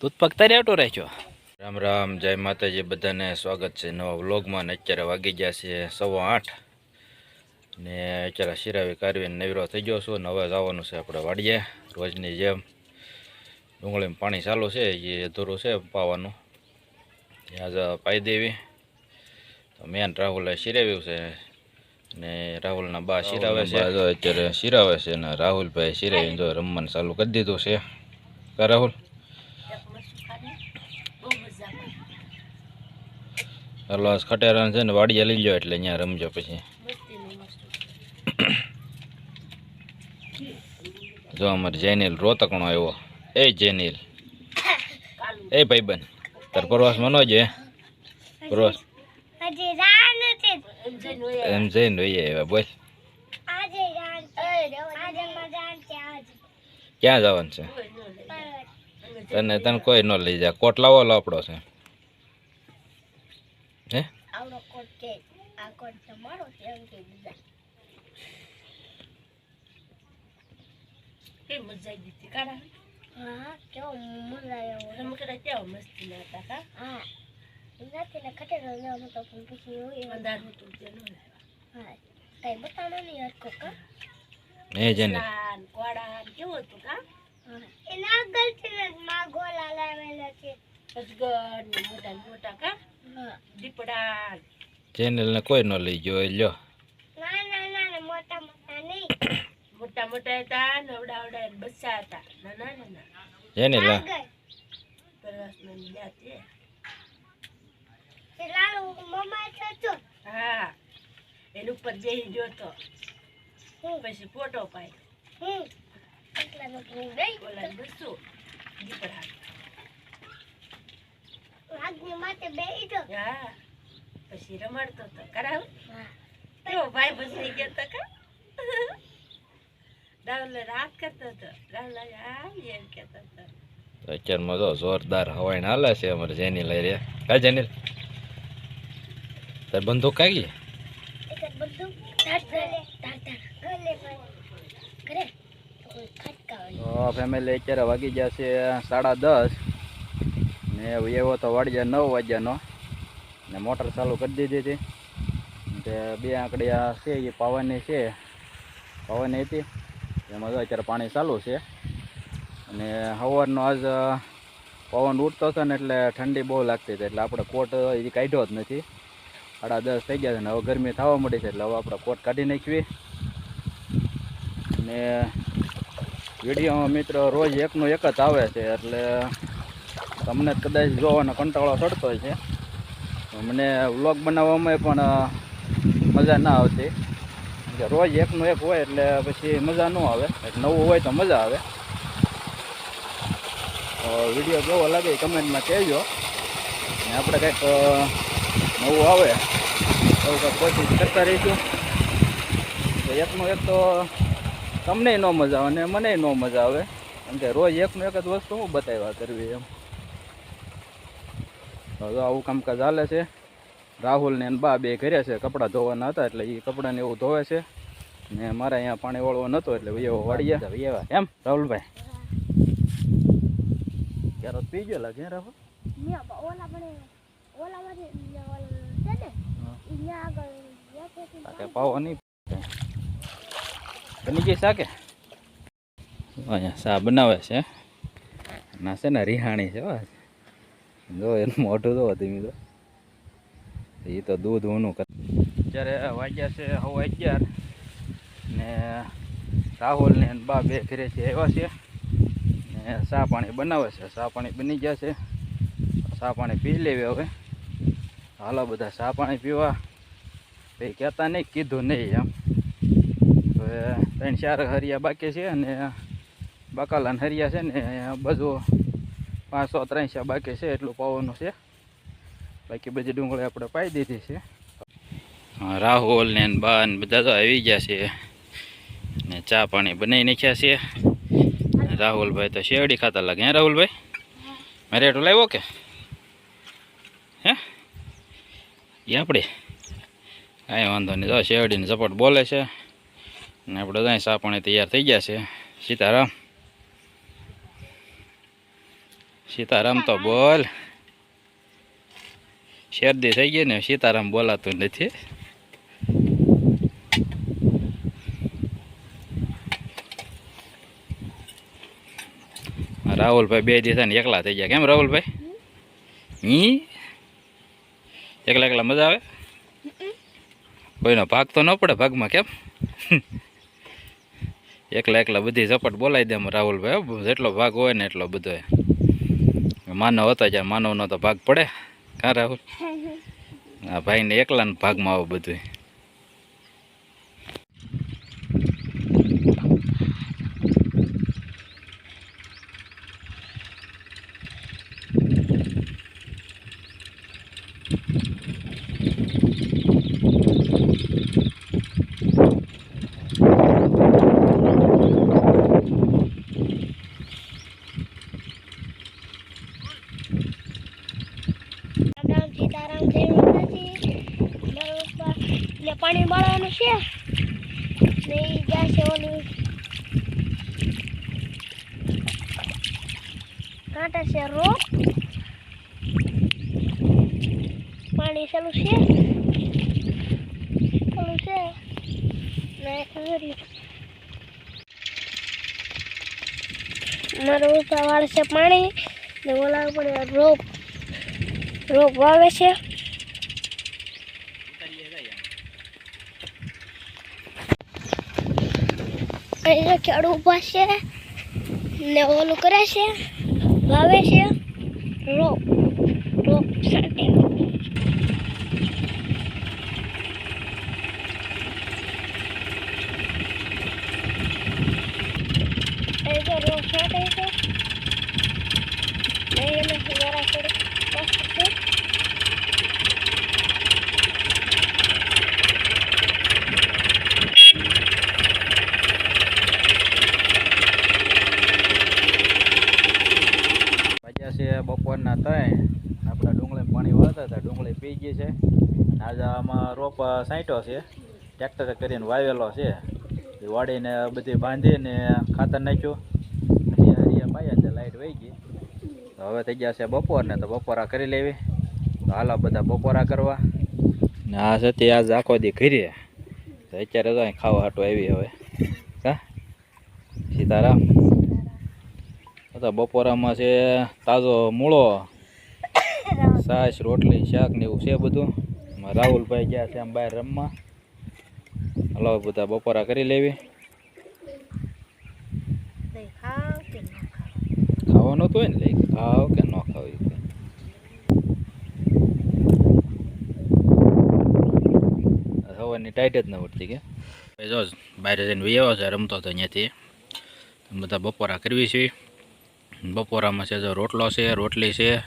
દૂધ પકતા રેટો રહેજો. રામ રામ, જય માતાજી, બધાને સ્વાગત છે નવા વ્લોગમાં. ને અત્યારે વાગી ગયા છે 8:15 ને અત્યારે શિરાવી કારવીને નવરો થઈ ગયો છું. ને હવે જવાનું છે આપણે વાડીએ રોજની જેમ. ડુંગળીમાં પાણી ચાલુ છે, એ અધૂરું છે પાવાનું, આજે પાઈ દેવી. તો મેન રાહુલે શિરાવ્યું છે ને રાહુલના બા શિરાવે છે. અત્યારે શિરાવે છે ને રાહુલભાઈ શિરાવીને જો રમવાનું ચાલુ કરી દીધું છે. કા રાહુલ? ચાલો આજ ખટેરાન છે ને વાડીએ લઈ લો એટલે અહીંયા રમજો. પછી જો અમારે જેનિલ રોતકણો આવ્યો. એ જેનિલ, એ ભાઈબંધ, તાર પ્રવાસમાં ન છે? પ્રવાસ એમ જઈને જોઈએ એવા બોલ. ક્યાં જવાનું છે? તને કોઈ ન લઈ જાય. કોટ લાવો લાપડો છે હે? ચેનલ ને કોઈ ન લઈ ગયો લ્યો. મોટા મોટા હતા, નવડાવડા બચ્ચા હતા, નાના નાના. જેનિલ હા, એની ઉપર જઈ ગયો તો પછી ફોટો પાડ્યો. પછી રમાડતો હતો. કરાવ ભાઈ બસી ગયા હતા કા? રાહુલ રાત કરતો હતો. રાહુલ એમ કેતો હતો. અત્યારમાં તો જોરદાર હવાઈ હાલે છે અમારે જેની લઈ રહ્યા. કા જેનિલ, તાર બંદૂક કાગી? ફેમિલી અત્યારે વાગી ગયા છે 10:30 ને એવો તો વાગ્યા 9 વાગ્યાનો ને મોટર ચાલુ કરી દીધી હતી. તે બે આંકડિયા છે એ પાવાની છે, પાવાની હતી એમાં તો અત્યારે પાણી ચાલુ છે. અને સવારનો આજ પવન ઉઠતો હતો ને એટલે ઠંડી બહુ લાગતી હતી, એટલે આપણે કોટ એ કાઢ્યો જ નથી. 10:30 થઈ ગયા છે ને હવે ગરમી થવા મળી છે, એટલે હવે આપણે કોટ કાઢી નાખવી. ને વિડીયોમાં મિત્રો રોજ એકનો એક જ આવે છે, એટલે તમને કદાચ જોવાનો કંટાળો ચડતો હોય છે. મને વ્લોગ બનાવવામાં પણ મજા ના આવતી, કે રોજ એકનો એક હોય એટલે પછી મજા ન આવે. એટલે નવું હોય તો મજા આવે. વિડીયો કેવો લાગે કમેન્ટમાં કહેજો. ને આપણે કંઈક નવું આવે એવું કંઈક કોશિશ કરતા રહીશું. તો એકનો એક તો તમને ન મજા આવે ને મને ન મજા આવે, કેમ કે રોજ એકનો એક જ વસ્તુ હું બતાવ્યા કરવી એમ. તો આવું કામકાજ ચાલે છે. રાહુલ ને બા બે ઘરે છે, કપડાં ધોવાના હતા એટલે એ કપડાને એવું ધોવે છે. ને મારે અહીંયા પાણી વાળવો નહોતો એટલે એવો વાળીએ એમ. રાહુલભાઈ ક્યારે પી ગયો લાગે રાહુલ? પાવો નહીં બની ગઈ શાકે? અહીંયા શા બનાવે છે ના છે ને રિહાણી છે. જો એનું મોઢું તો ધીમી તો એ તો દૂધ ઊનું કરે. અત્યારે વાગ્યા છે 11:30 ને રાહુલ ને બા બે ઘરેથી આવ્યા છે ને ચા પાણી બનાવે છે. ચા પાણી બની ગયા છે, ચા પાણી પી લેવી હવે. હાલો બધા ચા પાણી પીવા. કંઈ કહેતા નહીં, કીધું નહીં એમ. તો 3-4 હરિયા બાકી છે અને બકાલાન હરિયા છે ને બધું 500-300 બાકી છે, એટલું પાવાનું છે. બાકી બધી ડુંગળી આપણે પાઈ દીધી છે. રાહુલ ને બા ને બધા તો આવી ગયા છે ને ચા પાણી બનાવી નાખ્યા છે. રાહુલભાઈ તો શેરડી ખાતા લાગે. હે રાહુલભાઈ? મારે એટલું લાવ્યો કે હે? એ આપણે કાંઈ વાંધો નહીં. જો શેરડીને ઝપટ બોલે છે ને આપણે ત્યાં સા પાણી તૈયાર થઈ ગયા છે. સીતારામ સીતારામ તો બોલ. શેરડી થઈ ગઈ ને સીતારામ બોલાતું નથી. રાહુલભાઈ 2 દિવસ ને એકલા થઈ ગયા. કેમ રાહુલભાઈ? એકલા એકલા મજા આવે? કોઈનો ભાગ તો ન પડે ભાગમાં. કેમ એકલા એકલા બધી ઝપટ બોલાવી દે રાહુલભાઈ. જેટલો ભાગ હોય ને એટલો બધો માનવ હતો જ્યાં માનવનો તો ભાગ પડે. કાં રાહુલ? આ ભાઈને એકલાને ભાગમાં આવે બધું. પાણી બાળવાનું છે ને એ જશે ઓલું કાંટા છે રોપ પાણી ચાલુ છે ને ખબર મારું ઉપર વાળ છે પાણી ને ઓલા ઉપર રોપ વાવે છે. અહીંયા ખેડૂત ઊભા છે ને ઓલું કરે છે, વાવે છે રોપ સાથે. અહીંયા રોપ સાથે છે ને એને જરા થોડું કષ્ટ છે. બપોરના 3 આપણા ડુંગળી પાણી વાળતા હતા. ડુંગળી પી ગઈ છે. આજે આમાં રોપ સાંટ્યો છે, ટ્રેક્ટરે કરીને વાવેલો છે. એ વાડીને બધી બાંધીને ખાતર નાખ્યું, પછી હરિયા પાયા છે. લાઈટ વહી ગઈ તો હવે થઈ ગયા છે બપોરને. તો બપોરા કરી લેવી. તો હાલો બધા બપોરા કરવા. ને આ સતી આજ આખો દી ઘીરે તો અત્યારે તો અહીં ખાવા હાટું આવી. હવે હા સીતારામ. બપોરામાં છે તાજો મૂળો, છાશ, રોટલી, શાક ને એવું છે બધું. રાહુલભાઈ ગયા છે આમ બહાર રમવા. હલો બધા બપોરા કરી લેવી. ખાવાનું તો હોય ને, લઈ ખાવ કે ન ખાવ. હવાની ટાઈટ જ ન ઉઠતી કે જો બહાર જઈને આવ્યો છે રમતો હતો અહીંયાથી. બધા બપોરા કરવી છે. બપોરામાં છે જો રોટલો છે, રોટલી છે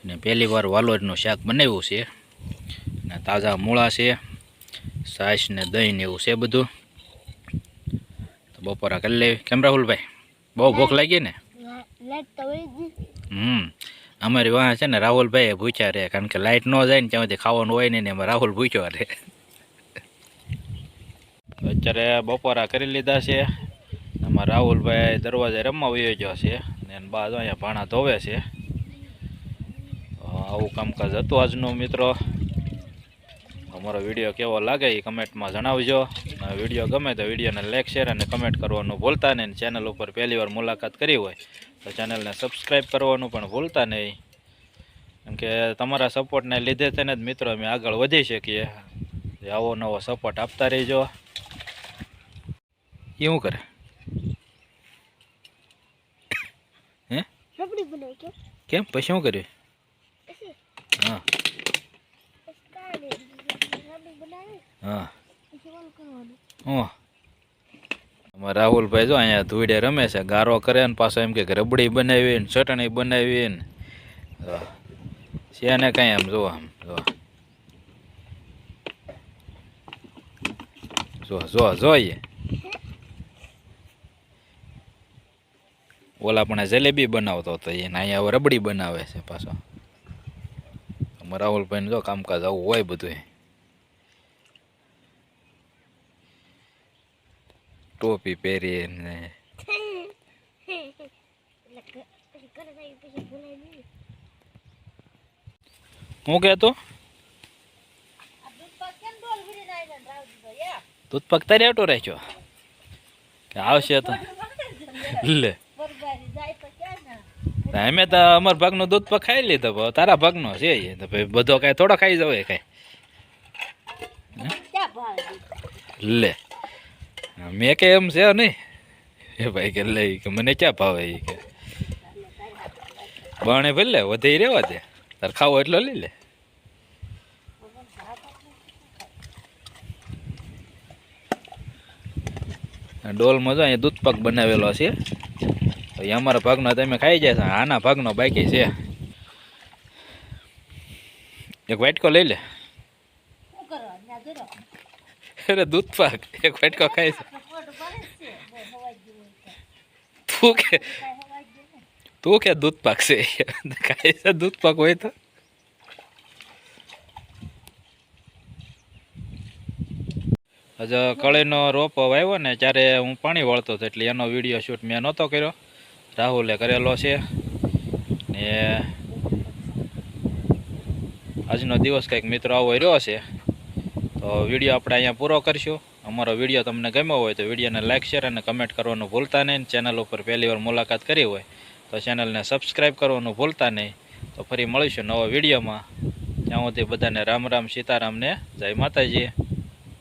ને પહેલી વાર વાલોરનું શાક બનાવ્યું છે ને તાજા મૂળા છે, છાશ ને દહીં ને એવું છે બધું. તો બપોરા કરી લેવી. કેમ રાહુલભાઈ, બહુ ભૂખ લાગી ને? અમારી વાહ છે ને રાહુલભાઈ ભૂખ્યા રહે, કારણ કે લાઇટ ન જાય ને ત્યાંથી ખાવાનું હોય ને એમાં રાહુલ ભૂખ્યો રહે. અત્યારે બપોરા કરી લીધા છે. આમાં રાહુલભાઈ દરવાજે રમવા વયો ગયો છે ને બાદ અહીંયા ભાણા ધોવે છે. આવું કામકાજ હતું આજનું. મિત્રો, અમારો વિડીયો કેવો લાગે એ કમેન્ટમાં જણાવજો. વિડીયો ગમે તો વિડીયોને લાઈક, શેર અને કમેન્ટ કરવાનું ભૂલતા નહીં. ચેનલ ઉપર પહેલી વાર મુલાકાત કરી હોય તો ચેનલને સબસ્ક્રાઈબ કરવાનું પણ ભૂલતા નહીં, કેમ કે તમારા સપોર્ટને લીધે છે ને જ મિત્રો અમે આગળ વધી શકીએ. આવો નવો સપોર્ટ આપતા રહીજો. એ શું કરે? હે કેમ પછી શું કર્યું? હા હા રાહુલભાઈ જો અહીંયા ધૂળે રમે છે, ગારો કરે ને પાછો એમ કે રબડી બનાવી ને ચટણી બનાવી ને છે ને કઈ આમ જો જોઈએ. ઓલા પણ જલેબી બનાવતો હતો એને અહીંયા હવે રબડી બનાવે છે પાછો. રાહુલભાઈ જો કામકાજ આવું હોય બધું. ટોપી પહેરીને પછી ઘરે જઈ પછી ભૂલાઈ નહીં. હું કહેતો આ દૂધ પાક કેમ ડોલ ભરી નાખે ને રાવ દીધો યા દૂધ પગ તારે આવતો રાખ્યો કે આવશે તો લે બરબારી જાય તો ક્યાં ના અમે તો અમાર ભાગનો દૂધ પગ ખાઈ લીધો પણ તારા ભાગનો છે એ તો ભાઈ બધો કાંઈ થોડો ખાઈ જવાય કાંઈ ક્યાં ભાવે લે મેં કે એમ છે નહીં એ ભાઈ કે લે કે મને ક્યાં ભાવે એ કે બાણે ભલે વધે રહેવા દે તાર ખાવો એટલો લઈ લે ડોલમાં જો અહીંયા દૂધ પાક બનાવેલો છે તો એ અમારા ભાગનો તમે ખાઈ જાય આના ભાગનો બાકી છે એક વાટકો લઈ લે શું કરવા ત્યાં જરો અરે દૂધ પાક એક વાટકો ખાઈ છે પોટ ભરે છે બહુ હવાઈ ગયું તું કે કાંઈ હવાઈ ગયું ને તું કે દૂધ પાક છે ખાઈ છે દૂધ પાક હોય તો હજુ કળીનો રોપ વાવ્યો ને ત્યારે હું પાણી વાળતો હતો એટલે એનો વિડીયો શૂટ મેં નહોતો કર્યો રાહુલે કરેલો છે ને આજનો દિવસ કંઈક મિત્રો આવો રહ્યો છે તો વિડીયો આપણે અહીંયા પૂરો કરશું અમારો વિડીયો તમને ગમ્યો હોય તો વિડીયોને લાઇક શેર અને કમેન્ટ કરવાનું ભૂલતા નહીં ચેનલ ઉપર પહેલી વાર મુલાકાત કરી હોય તો ચેનલને સબસ્ક્રાઈબ કરવાનું ભૂલતા નહીં તો ફરી મળીશું નવા વિડીયોમાં ત્યાં સુધી બધાને રામ રામ સીતારામને જય માતાજી.